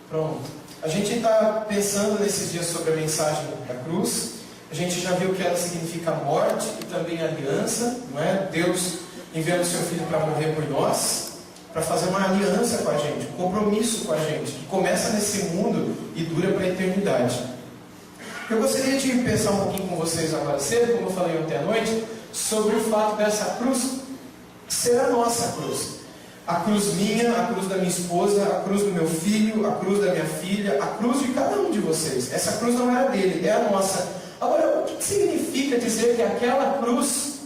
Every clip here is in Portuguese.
Pronto. A gente está pensando nesses dias sobre a mensagem da cruz. A gente já viu que ela significa morte e também aliança, não é? Deus enviando o seu Filho para morrer por nós, para fazer uma aliança com a gente, um compromisso com a gente, que começa nesse mundo e dura para a eternidade. Eu gostaria de pensar um pouquinho com vocês agora cedo, como eu falei ontem à noite, sobre o fato dessa cruz ser a nossa cruz. A cruz minha, a cruz da minha esposa, a cruz do meu filho, a cruz da minha filha, a cruz de cada um de vocês. Essa cruz não era dele, é a nossa. Agora, o que significa dizer que aquela cruz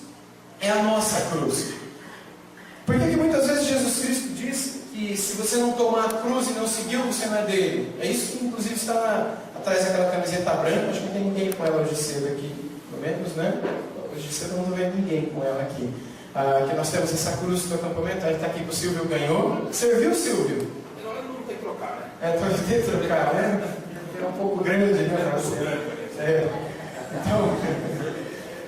é a nossa cruz? Por que muitas vezes Jesus Cristo diz que se você não tomar a cruz e não seguir, você não é dele? É isso que inclusive está atrás daquela camiseta branca. Acho que não tem ninguém com ela hoje cedo aqui, pelo menos, né? Hoje cedo eu não estou vendo ninguém com ela aqui. Que nós temos essa cruz do acampamento. Aí está aqui que o Silvio ganhou. Serviu, Silvio? Agora não tem que trocar, né? Tem que trocar, né? É um pouco grande, né? Então,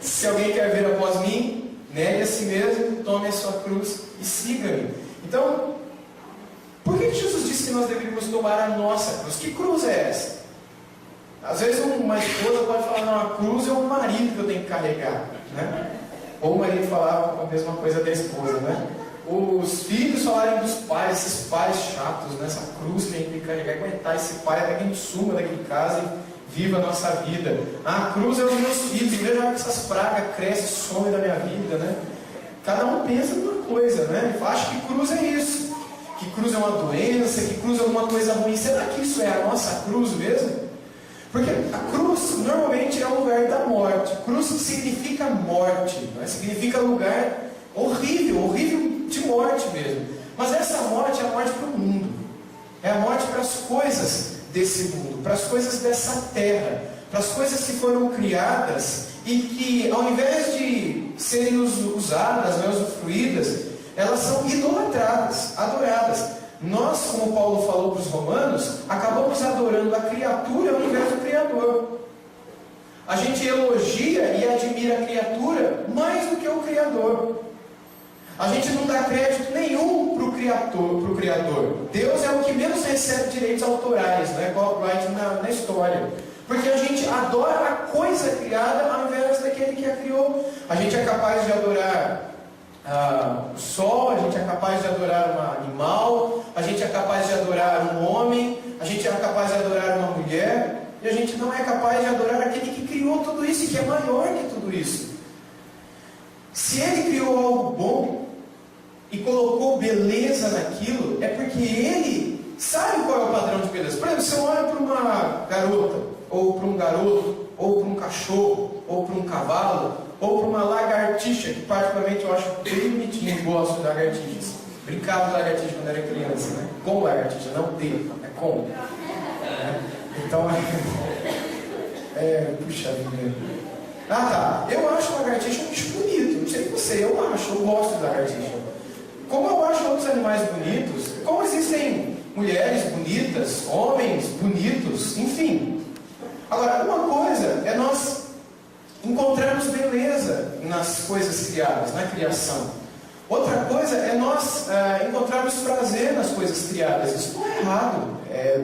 se alguém quer vir após mim, negue a si mesmo, tome a sua cruz e siga-me. Então, por que Jesus disse que nós deveríamos tomar a nossa cruz? Que cruz é essa? Às vezes uma esposa pode falar, não, a cruz é o marido que eu tenho que carregar, né? Ou o marido falava a mesma coisa da esposa, né? Os filhos falarem dos pais, esses pais chatos, né? Essa cruz que a gente tem que carregar, aguentar esse pai até que a gente suma daqui de casa e viva a nossa vida. A cruz é os meus filhos, veja que essas pragas crescem, somem da minha vida, né? Cada um pensa numa coisa, né? Acha que cruz é isso, que cruz é uma doença, que cruz é alguma coisa ruim. Será que isso é a nossa cruz mesmo? Porque a cruz normalmente é o lugar da morte. Cruz significa morte, né? Significa lugar horrível, horrível de morte mesmo. Mas essa morte é a morte para o mundo, é a morte para as coisas desse mundo, para as coisas dessa terra, para as coisas que foram criadas e que, ao invés de serem usadas, né, usufruídas, elas são idolatradas, adoradas. Nós, como Paulo falou para os romanos, acabamos adorando a criatura ao invés do Criador. A gente elogia e admira a criatura mais do que o Criador. A gente não dá crédito nenhum para o Criador. Deus é o que menos recebe direitos autorais, né? Copyright na história. Porque a gente adora a coisa criada ao invés daquele que a criou. A gente é capaz de adorar o sol, a gente é capaz de adorar um animal, a gente é capaz de adorar um homem, a gente é capaz de adorar uma mulher, e a gente não é capaz de adorar aquele que criou tudo isso e que é maior que tudo isso. Se ele criou algo bom e colocou beleza naquilo, é porque ele sabe qual é o padrão de beleza. Por exemplo, você olha para uma garota, ou para um garoto, ou para um cachorro, ou para um cavalo, ou para uma lagartixa, que particularmente eu acho bem bonitinho, gosto de lagartixas. Brincava de lagartixa quando era criança, né? Com lagartixa, não de, é com. Então, puxa vida. Tá. Eu acho lagartixa um bicho bonito, não sei você, eu gosto de lagartixa. Como eu acho outros animais bonitos, como existem mulheres bonitas, homens bonitos, enfim. Agora, uma coisa é nós encontrarmos beleza nas coisas criadas, na criação. Outra coisa é nós encontrarmos prazer nas coisas criadas. Isso não é errado,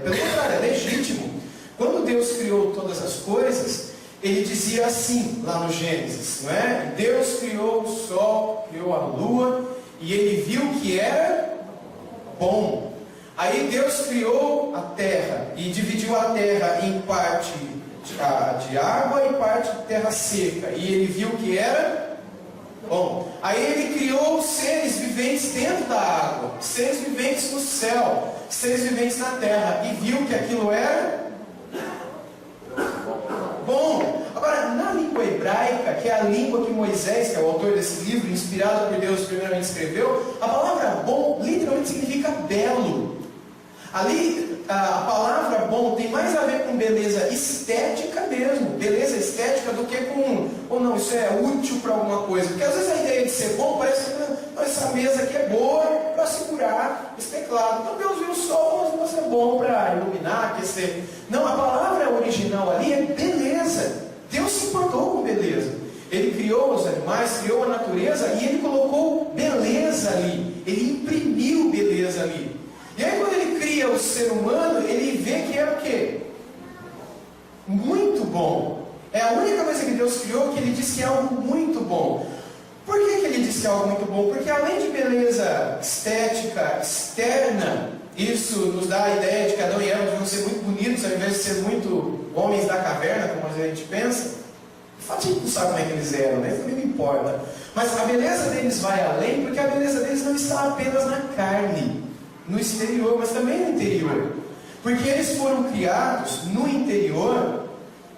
pelo contrário, é legítimo. Quando Deus criou todas as coisas, Ele dizia assim, lá no Gênesis, não é? Deus criou o sol, criou a lua, e Ele viu que era bom. Aí Deus criou a terra, e dividiu a terra em parte de água e parte de terra seca, e Ele viu que era bom. Aí Ele criou seres viventes dentro da água, seres viventes no céu, seres viventes na terra, e viu que aquilo era bom. Agora, na língua hebraica, que é a língua que Moisés, que é o autor desse livro, inspirado por Deus, primeiramente escreveu, a palavra bom literalmente significa belo. Ali, a palavra bom tem mais a ver com beleza estética mesmo, beleza estética, do que com, ou não, isso é útil para alguma coisa. Porque às vezes a ideia de ser bom parece que essa mesa aqui é boa para segurar esse teclado. Então Deus viu o sol, mas é bom para iluminar, aquecer. Não, a palavra original ali é beleza. muito bom. É a única coisa que Deus criou que Ele diz que é algo muito bom. Por que Ele diz que é algo muito bom? Porque além de beleza estética, externa, isso nos dá a ideia de que Adão e Eva deviam ser muito bonitos, ao invés de ser muito homens da caverna, como a gente pensa. O fato a gente não sabe como é que eles eram, né? Isso também não importa. Mas a beleza deles vai além, porque a beleza deles não está apenas na carne, no exterior, mas também no interior. Porque eles foram criados no interior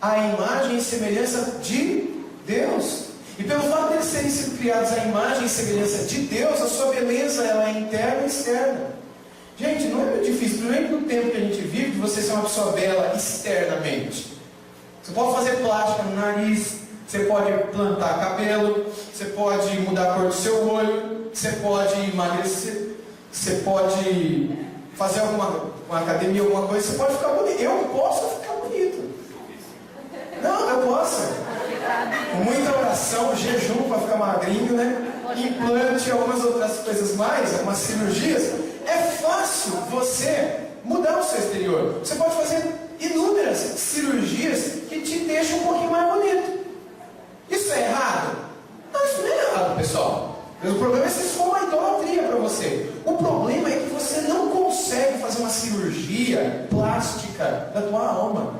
à imagem e semelhança de Deus. E pelo fato de eles terem sido criados à imagem e semelhança de Deus, a sua beleza ela é interna e externa. Gente, não é muito difícil, primeiro no tempo que a gente vive, de você ser uma pessoa bela externamente. Você pode fazer plástica no nariz, você pode plantar cabelo, você pode mudar a cor do seu olho, você pode emagrecer, você pode fazer uma academia, alguma coisa, você pode ficar bonito. Eu posso ficar bonito. Não, eu posso. Com muita oração, jejum para ficar magrinho, né? Implante e algumas outras coisas mais, algumas cirurgias. É fácil você mudar o seu exterior. Você pode fazer inúmeras cirurgias que te deixam um pouquinho mais bonito. Isso é errado? Não, isso não é errado, pessoal. O problema é se isso for uma idolatria para você. O problema é que você não consegue fazer uma cirurgia plástica da tua alma.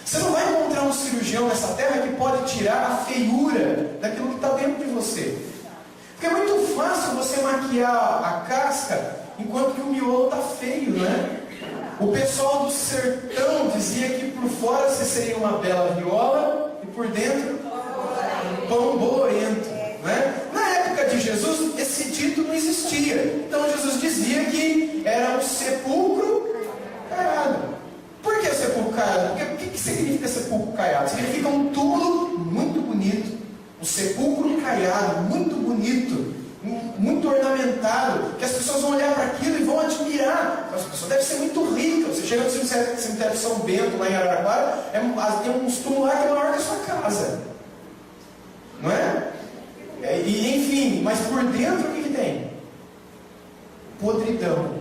Você não vai encontrar um cirurgião nessa terra que pode tirar a feiura daquilo que está dentro de você. Porque é muito fácil você maquiar a casca enquanto que o miolo está feio, né? O pessoal do sertão dizia que por fora você seria uma bela viola e por dentro um pão bolorento, né? Na época de Jesus, esse dito não existia. Então Jesus dizia que era um sepulcro caiado. Por que sepulcro caiado? Porque o que significa sepulcro caiado? Significa um túmulo muito bonito. Um sepulcro caiado, muito bonito, muito ornamentado, que as pessoas vão olhar para aquilo e vão admirar. As pessoas devem ser muito ricas. Você chega no cemitério de São Bento, lá em Araraquara, tem um túmulo lá que é maior que a sua casa. Não é? E enfim, mas por dentro o que tem? Podridão,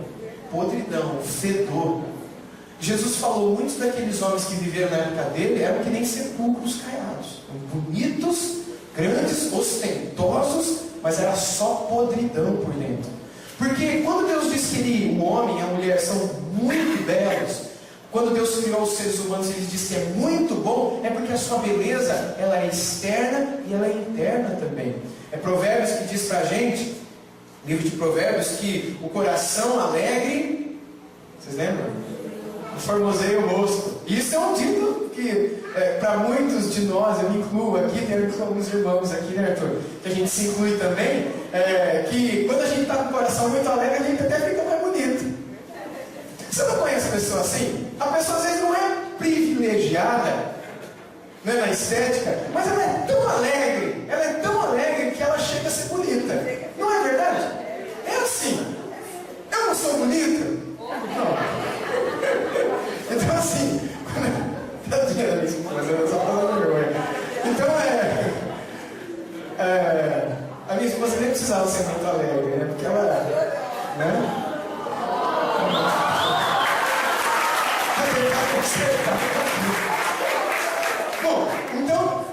fedor. Jesus falou, muitos daqueles homens que viveram na época dele eram que nem sepulcros caiados, bonitos, grandes, ostentosos, mas era só podridão por dentro. Porque quando Deus diz que o homem e a mulher são muito belos, quando Deus criou os seres humanos, Ele diz que é muito bom, é porque a sua beleza, ela é externa e ela é interna também. É Provérbios que diz pra gente, livro de Provérbios, que o coração alegre, vocês lembram? Formoseia o rosto. Isso é um dito que, para muitos de nós, eu me incluo aqui, tem alguns irmãos aqui, né, Arthur? Que a gente se inclui também, que quando a gente está com o coração muito alegre, a gente até fica mais bonito. Você não conhece a pessoa assim? A pessoa às vezes não é privilegiada, né, na estética, mas ela é tão alegre que ela chega a ser bonita. Não é verdade? É assim. Eu não sou bonita? Não. Então assim, então a minha esposa nem precisava ser muito alegre, né? Porque ela, né? Bom, então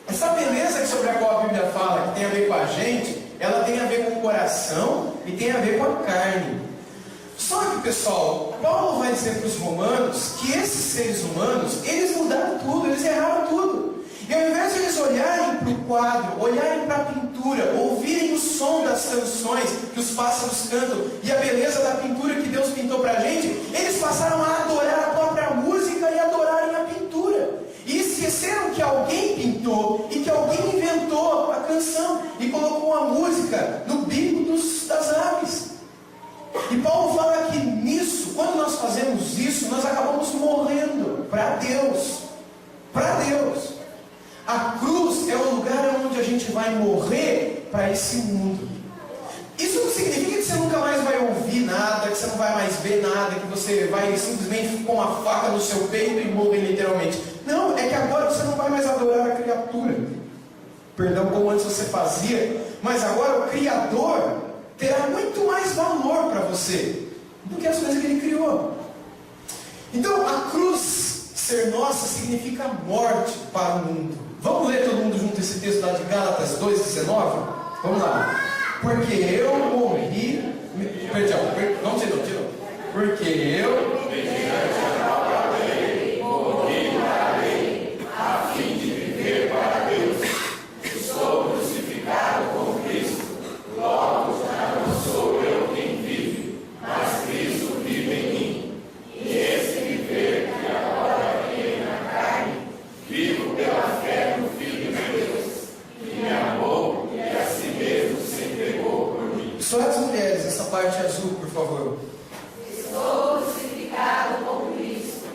essa beleza que sobre a qual a Bíblia fala, que tem a ver com a gente, ela tem a ver com o coração e tem a ver com a carne. Só que, pessoal, Paulo vai dizer para os romanos que esses seres humanos, eles mudaram tudo, eles erraram tudo. E ao invés de eles olharem para o quadro, olharem para a pintura, ouvirem o som das canções que os pássaros cantam e a beleza da pintura que Deus pintou para a gente, eles passaram a adorar a própria música e adorarem a pintura. E esqueceram que alguém pintou e que alguém inventou a canção e colocou a música no bico das aves. E Paulo fala que nisso, quando nós fazemos isso, nós acabamos morrendo para Deus. Para Deus. A cruz é o lugar onde a gente vai morrer para esse mundo. Isso não significa que você nunca mais vai ouvir nada, que você não vai mais ver nada, que você vai simplesmente com uma faca no seu peito e morrer literalmente. Não, é que agora você não vai mais adorar a criatura. Perdão, como antes você fazia, mas agora o Criador terá muito mais valor para você do que as coisas que Ele criou. Então a cruz Ser nossa significa morte para o mundo. Vamos ler todo mundo junto esse texto lá de Gálatas 2,19? Vamos lá. Porque eu morri. Perdão, vamos de novo. Porque eu morri para a lei, a fim de viver para Deus. Estou crucificado com Cristo. Logo já não sou eu quem vive, mas Cristo vive em mim. E esse viver que agora tenho na carne, vivo pela fé no Filho de Deus, que me amou e a si mesmo se entregou por mim. Só as mulheres, essa parte azul, por favor. Estou crucificado com Cristo.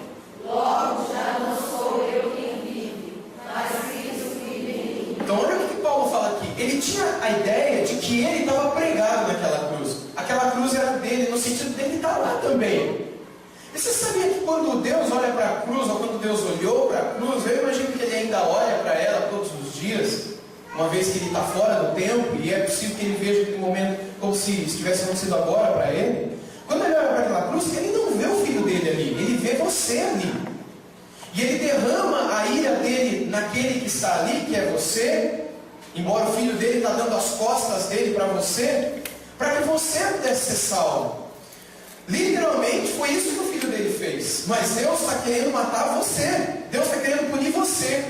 Logo já não sou eu quem vive, mas Cristo vive em mim. Então olha o que Paulo fala aqui. Ele tinha a ideia de que ele estava pregado naquela cruz. Aquela cruz era dele, no sentido dele estar lá também. E você sabia que quando Deus olha para a cruz, ou quando Deus olhou para a cruz, eu imagino que ele ainda olha para ela todos os dias, uma vez que ele está fora do tempo, e é possível que ele veja aquele momento como se estivesse acontecendo agora para ele. Quando ele olha para aquela cruz, ele não vê o filho dele ali, ele vê você ali. E ele derrama a ira dele naquele que está ali, que é você, embora o filho dele está dando as costas dele para você, para que você pudesse ser salvo. Literalmente foi isso que o filho dele fez. Mas Deus está querendo matar você. Deus está querendo punir você.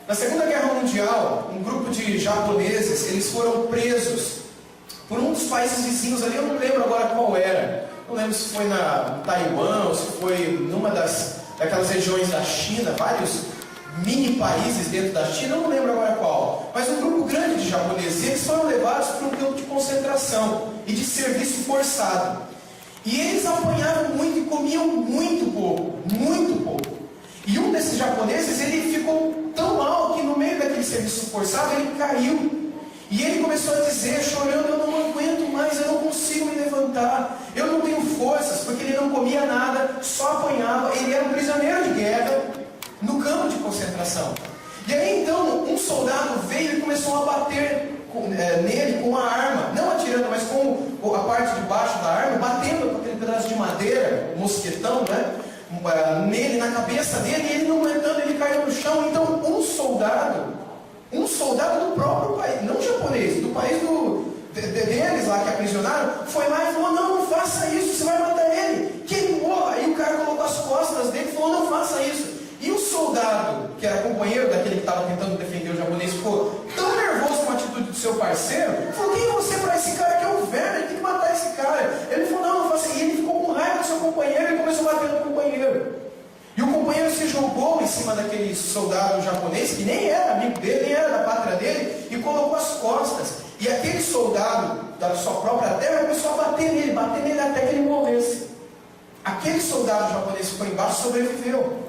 Na Segunda Guerra Mundial, um grupo de japoneses, eles foram presos por um dos países vizinhos ali, eu não lembro agora qual era. Não lembro se foi na Taiwan ou se foi numa daquelas regiões da China, vários mini países dentro da China, eu não lembro agora qual. Mas um grupo grande de japoneses, eles foram levados para um campo de concentração e de serviço forçado. E eles apanharam muito e comiam muito pouco, muito pouco. E um desses japoneses, ele ficou tão mal que no meio daquele serviço forçado, ele caiu. E ele começou a dizer, chorando, eu não aguento mais, eu não consigo me levantar, eu não tenho forças, porque ele não comia nada, só apanhava, ele era um prisioneiro de guerra no campo de concentração. E aí então, um soldado veio e começou a bater nele com a arma, não atirando, mas com a parte de baixo da arma, batendo com aquele pedaço de madeira, um mosquetão, né? Nele, na cabeça dele, e ele não aguentando, ele caiu no chão. Então um soldado do próprio país, não japonês, do país deles lá que aprisionaram, foi lá e falou, não faça isso, você vai matar ele, queimou. Aí o cara colocou as costas dele e falou, não faça isso. E o soldado, que era companheiro daquele que estava tentando defender o japonês, ficou tão nervoso com a atitude do seu parceiro, falou, quem é você para esse cara que é o Werner, ele tem que matar esse cara. Ele falou, não faça isso. E ele ficou com raiva do seu companheiro e começou a bater no companheiro. E o companheiro se jogou em cima daquele soldado japonês, que nem era amigo dele, nem era da pátria dele, e colocou as costas. E aquele soldado da sua própria terra começou a bater nele até que ele morresse. Aquele soldado japonês que ficou embaixo sobreviveu.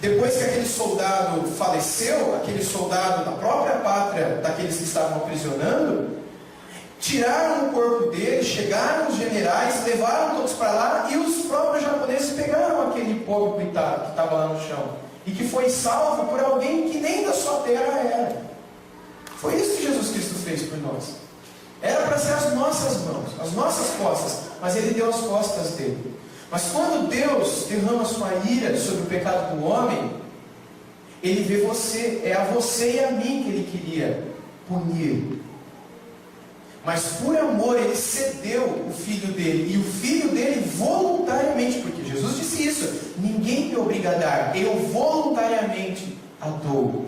Depois que aquele soldado faleceu, aquele soldado da própria pátria daqueles que estavam aprisionando, tiraram o corpo dele, chegaram os generais, levaram todos para lá, e os próprios japoneses pegaram aquele pobre coitado que estava lá no chão, e que foi salvo por alguém que nem da sua terra era. Foi isso que Jesus Cristo fez por nós. Era para ser as nossas mãos, as nossas costas, mas Ele deu as costas dele. Mas quando Deus derrama sua ira sobre o pecado do homem, Ele vê você, é a você e a mim que Ele queria punir. Mas por amor Ele cedeu o Filho dele, e o Filho dele voluntariamente, porque Jesus disse isso, ninguém me obriga a dar, eu voluntariamente a dou.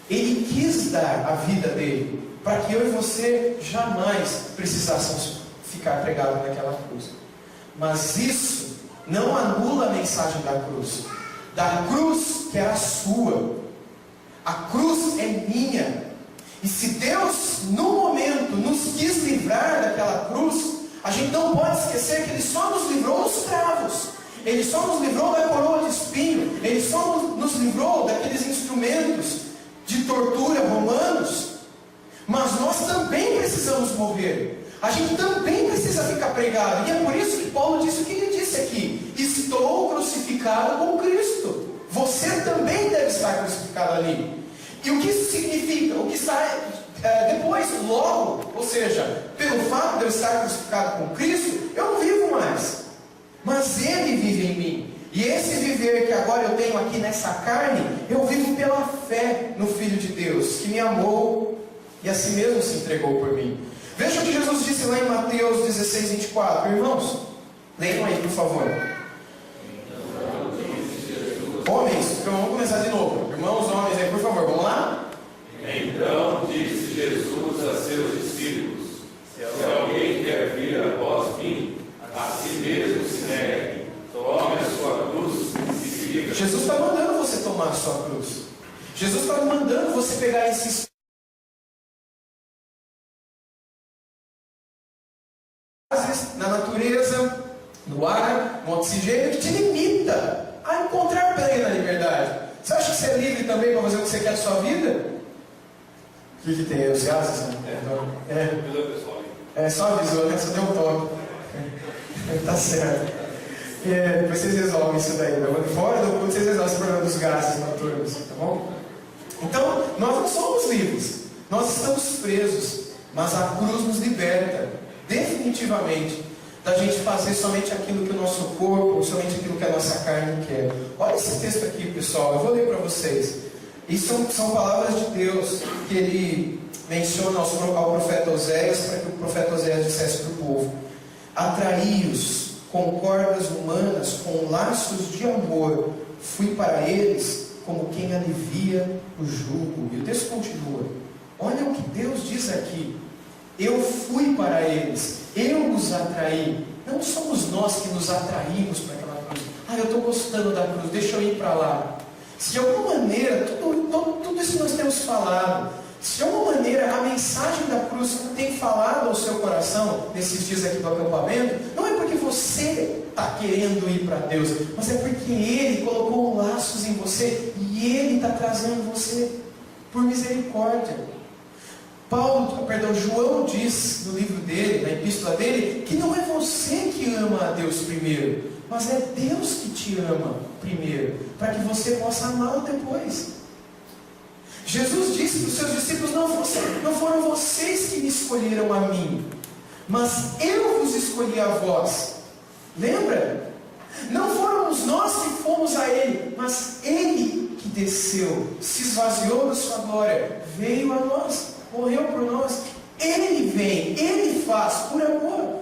Ele quis dar a vida dele, para que eu e você jamais precisássemos ficar pregados naquela cruz. Mas isso não anula a mensagem da cruz que era sua. A cruz é minha. E se Deus, no momento, nos quis livrar daquela cruz, a gente não pode esquecer que Ele só nos livrou dos cravos, Ele só nos livrou da coroa de espinho, Ele só nos livrou daqueles instrumentos de tortura romanos. Mas nós também precisamos morrer. A gente também precisa ficar pregado. E é por isso que Paulo disse o que ele disse aqui: estou crucificado com Cristo. Você também deve estar crucificado ali. E o que isso significa? O que está depois, logo, ou seja, pelo fato de eu estar crucificado com Cristo, eu não vivo mais, mas Ele vive em mim. E esse viver que agora eu tenho aqui nessa carne, eu vivo pela fé no Filho de Deus, que me amou e a si mesmo se entregou por mim. Veja o que Jesus disse lá em Mateus 16, 24. Irmãos, leiam aí, por favor. Homens, então vamos começar de novo. Irmãos, homens aí, por favor, vamos lá? Então disse Jesus a seus discípulos: se alguém quer vir após mim, a si mesmo se negue, tome a sua cruz e siga. Jesus está mandando você tomar a sua cruz. Jesus está mandando você pegar esses na natureza, no ar, no oxigênio, que te limita a encontrar plena liberdade. Você acha que você é livre também para fazer o que você quer da sua vida? O que tem? Os gases? Só avisou, né? Só deu um toque. Tá certo. Depois vocês resolvem isso daí. Fora do culto vocês resolvem esse problema dos gases noturnos, tá bom? Então, nós não somos livres. Nós estamos presos. Mas a cruz nos liberta, definitivamente, da gente fazer somente aquilo que o nosso corpo, somente aquilo que a nossa carne quer. Olha esse texto aqui, pessoal. Eu vou ler para vocês. Isso são palavras de Deus que ele menciona ao profeta Oséias, para que o profeta Oséias dissesse para o povo: atraí-os com cordas humanas, com laços de amor, fui para eles como quem alivia o jugo. E o texto continua. Olha o que Deus diz aqui: eu fui para eles, eu os atraí. Não somos nós que nos atraímos para aquela cruz. Eu estou gostando da cruz, deixa eu ir para lá. Se de alguma maneira, tudo isso que nós temos falado, se de alguma maneira a mensagem da cruz tem falado ao seu coração nesses dias aqui do acampamento, não é porque você está querendo ir para Deus, mas é porque Ele colocou laços em você e Ele está trazendo você por misericórdia. João diz no livro dele, na epístola dele, que não é você que ama a Deus primeiro, mas é Deus que te ama primeiro, para que você possa amá-lo depois. Jesus disse para os seus discípulos: não foram vocês que me escolheram a mim, mas eu vos escolhi a vós. Lembra? Não fomos nós que fomos a Ele, mas Ele que desceu, se esvaziou da sua glória, veio a nós, morreu por nós. Ele vem, Ele faz por amor.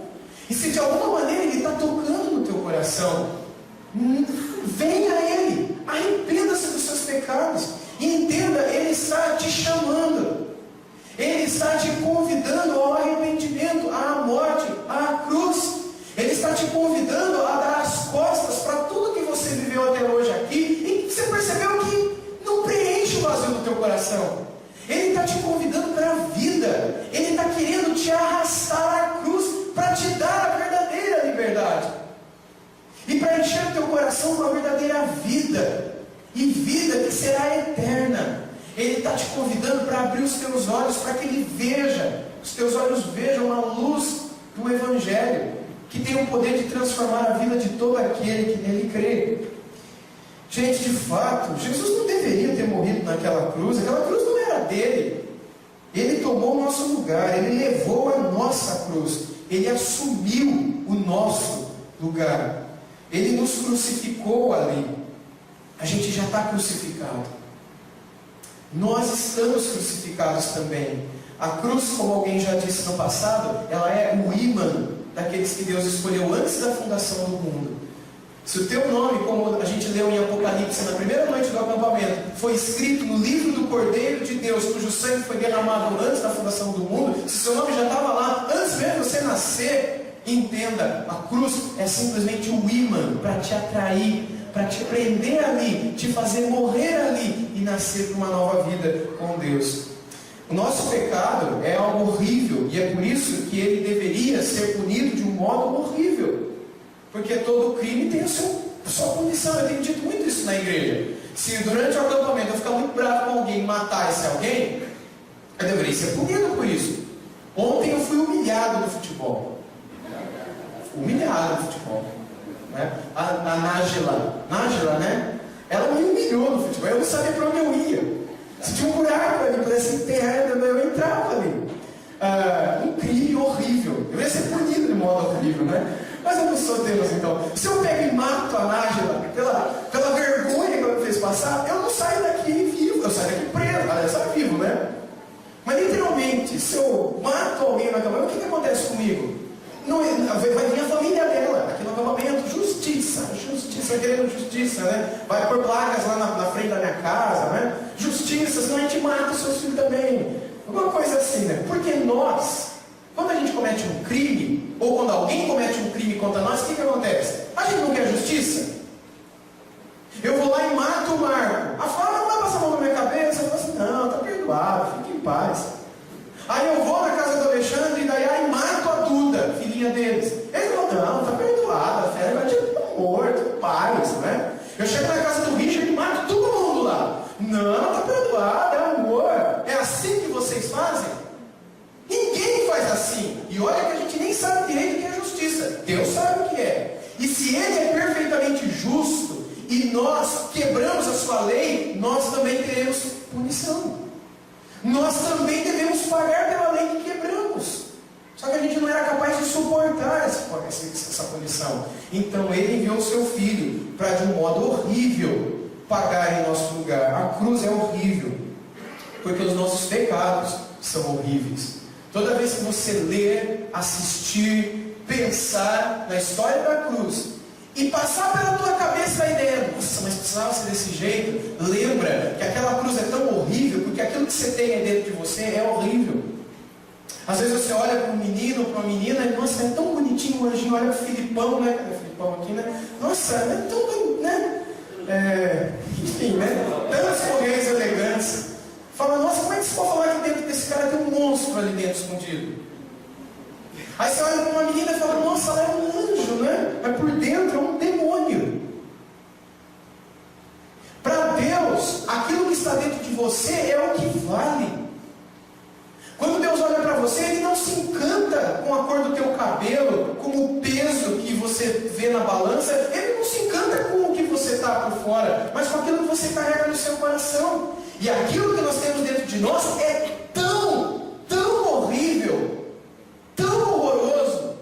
E se de alguma maneira Ele está tocando no teu coração, venha a Ele, arrependa-se dos seus pecados e entenda, Ele está te chamando, Ele está te convidando ao arrependimento, à morte, à cruz. Ele está te convidando a dar as costas para tudo que você viveu até hoje aqui e que você percebeu que não preenche o vazio do teu coração. Ele está te convidando para a vida. Ele está querendo te arrastar à cruz para te dar a verdadeira liberdade e para encher o teu coração com a verdadeira vida, e vida que será eterna. Ele está te convidando para abrir os teus olhos, para que Ele veja, os teus olhos vejam a luz do Evangelho, que tem o poder de transformar a vida de todo aquele que nele crê. Gente, de fato, Jesus não deveria ter morrido naquela cruz. Aquela cruz não era dele. Ele tomou o nosso lugar, Ele levou a nossa cruz, Ele assumiu o nosso lugar, Ele nos crucificou ali. A gente já está crucificado. Nós estamos crucificados também. A cruz, como alguém já disse no passado, ela é o ímã daqueles que Deus escolheu antes da fundação do mundo. Se o teu nome, como a gente leu em Apocalipse na primeira noite do acampamento, foi escrito no livro do Cordeiro de Deus, cujo sangue foi derramado antes da fundação do mundo, se seu nome já estava lá antes mesmo de você nascer, entenda, a cruz é simplesmente um ímã para te atrair, para te prender ali, te fazer morrer ali e nascer para uma nova vida com Deus. O nosso pecado é algo horrível, e é por isso que ele deveria ser punido de um modo horrível, porque todo crime tem a sua punição. Eu tenho dito muito isso na igreja. Se durante o acampamento eu ficar muito bravo com alguém e matar esse alguém, eu deveria ser punido por isso. Ontem eu fui humilhado no futebol. Humilhado no futebol, né? A Nájila, né? Ela me humilhou no futebol. Eu não sabia para onde eu ia. Se tinha um buraco ali, pudesse enterrar, eu entrava ali. Um crime horrível. Eu ia ser punido de modo horrível, né? Mas somos solteiros então. Se eu pego e mato a Nájila pela vergonha que ela me fez passar, eu não saio daqui vivo, eu saio daqui preso, aliás, eu saio vivo, né? Mas literalmente, se eu mato alguém na cama, o que acontece comigo? Não, vai vir a família dela, aqui no acampamento, justiça, querendo justiça, né? Vai pôr placas lá na frente da minha casa, né? Justiça, senão a gente mata os seus filhos também. Alguma coisa assim, né? Porque nós, quando a gente comete um crime, ou quando alguém comete um crime contra nós, o que acontece? A gente não quer justiça? Eu vou lá e mato o Marco. A Flávia não vai passar a mão na minha cabeça. Eu falo assim, não, está perdoado, fique em paz. Aí eu vou na casa do Alexandre e daí aí mato a Duda, filhinha deles. Eles falam, não, está perdoado, a fé vai ter morto, paz, né? Eu chego na casa do Richard e mato todo mundo lá. Não, está perdoado, é amor. É assim que vocês fazem? Ninguém faz assim. E olha que a gente nem sabe direito o que é justiça. Deus sabe o que é. E se Ele é perfeitamente justo e nós quebramos a sua lei, nós também teremos punição. Nós também devemos pagar pela lei que quebramos. Só que a gente não era capaz de suportar essa punição. Então Ele enviou o seu Filho para, de um modo horrível, pagar em nosso lugar. A cruz é horrível, porque os nossos pecados são horríveis. Toda vez que você ler, assistir, pensar na história da cruz e passar pela tua cabeça a ideia, nossa, mas precisava ser desse jeito, lembra que aquela cruz é tão horrível, porque aquilo que você tem aí dentro de você é horrível. Às vezes você olha para um menino, para uma menina, e nossa, é tão bonitinho o anjinho, olha para o Filipão, né? Cadê o Filipão aqui, né? Nossa, é tão, né? Enfim, né? Tantos correios elegantes. Fala, nossa, como é que você pode falar que dentro desse cara tem um monstro ali dentro escondido? Aí você olha para uma menina e fala, nossa, ela é um anjo, né? Mas por dentro é um demônio. Para Deus, aquilo que está dentro de você é o que vale. Quando Deus olha para você, Ele não se encanta com a cor do teu cabelo, com o peso que você vê na balança. Ele não se encanta com o que você está por fora, mas com aquilo que você carrega no seu coração. E aquilo que nós temos dentro de nós é tão horrível, tão horroroso,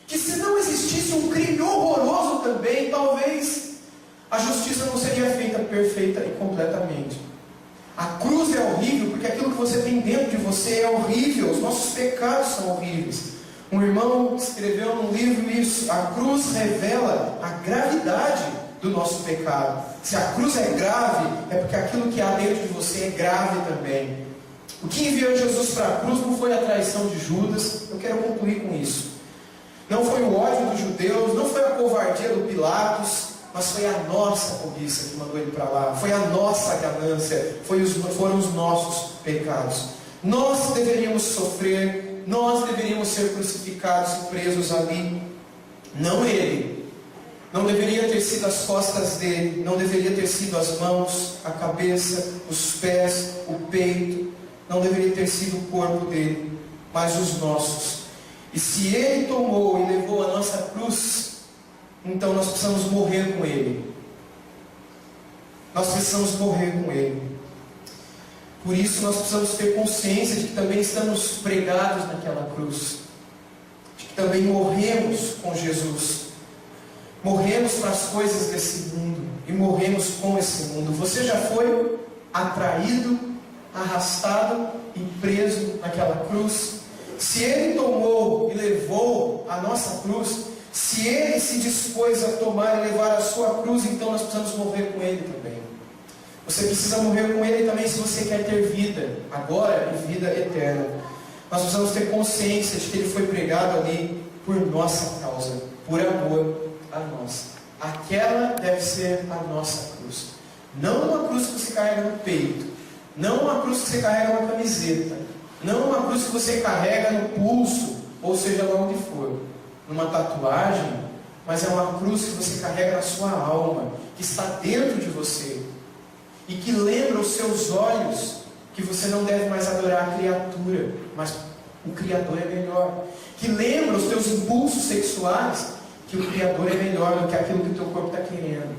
que se não existisse um crime horroroso também, talvez a justiça não seria feita perfeita e completamente. A cruz é horrível porque aquilo que você tem dentro de você é horrível, os nossos pecados são horríveis. Um irmão escreveu num livro isso, a cruz revela a gravidade do nosso pecado. Se a cruz é grave, é porque aquilo que há dentro de você é grave também. O que enviou Jesus para a cruz não foi a traição de Judas, eu quero concluir com isso. Não foi o ódio dos judeus, não foi a covardia do Pilatos, mas foi a nossa cobiça que mandou ele para lá, foi a nossa ganância, foram os nossos pecados. Nós deveríamos sofrer, nós deveríamos ser crucificados e presos ali, não ele. Não deveria ter sido as costas dele, não deveria ter sido as mãos, a cabeça, os pés, o peito, não deveria ter sido o corpo dele, mas os nossos. E se ele tomou e levou a nossa cruz, então nós precisamos morrer com ele. Nós precisamos morrer com ele. Por isso nós precisamos ter consciência de que também estamos pregados naquela cruz, de que também morremos com Jesus. Morremos para as coisas desse mundo e morremos com esse mundo. Você já foi atraído, arrastado e preso naquela cruz? Se Ele tomou e levou a nossa cruz, se Ele se dispôs a tomar e levar a sua cruz, então nós precisamos morrer com Ele também. Você precisa morrer com Ele também se você quer ter vida, agora e vida eterna. Nós precisamos ter consciência de que Ele foi pregado ali por nossa causa, por amor a nós. Aquela deve ser a nossa cruz. Não uma cruz que você carrega no peito, não uma cruz que você carrega na camiseta, não uma cruz que você carrega no pulso, ou seja lá onde for, numa tatuagem, mas é uma cruz que você carrega na sua alma, que está dentro de você, e que lembra os seus olhos que você não deve mais adorar a criatura, mas o Criador é melhor, que lembra os teus impulsos sexuais, que o Criador é melhor do que aquilo que o teu corpo está querendo.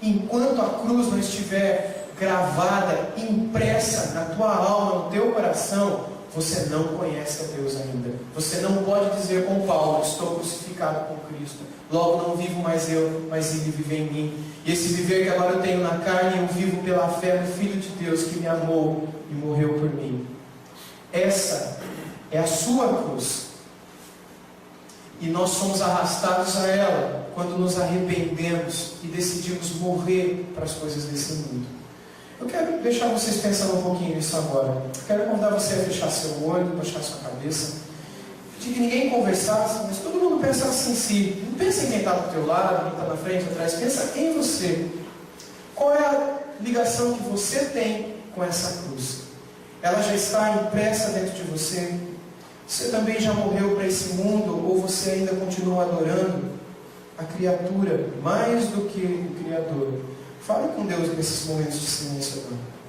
Enquanto a cruz não estiver gravada, impressa na tua alma, no teu coração, você não conhece a Deus ainda. Você não pode dizer com Paulo: estou crucificado com Cristo, logo não vivo mais eu, mas Ele vive em mim. E esse viver que agora eu tenho na carne, eu vivo pela fé no Filho de Deus que me amou e morreu por mim. Essa é a sua cruz. E nós somos arrastados a ela quando nos arrependemos e decidimos morrer para as coisas desse mundo. Eu quero deixar vocês pensando um pouquinho nisso agora. Eu quero convidar você a fechar seu olho, baixar sua cabeça. Pedir que ninguém conversasse, mas todo mundo pensasse em si. Não pensa em quem está do teu lado, quem está na frente, atrás. Pensa em você. Qual é a ligação que você tem com essa cruz? Ela já está impressa dentro de você? Você também já morreu para esse mundo, ou você ainda continua adorando a criatura mais do que o Criador? Fale com Deus nesses momentos de silêncio agora.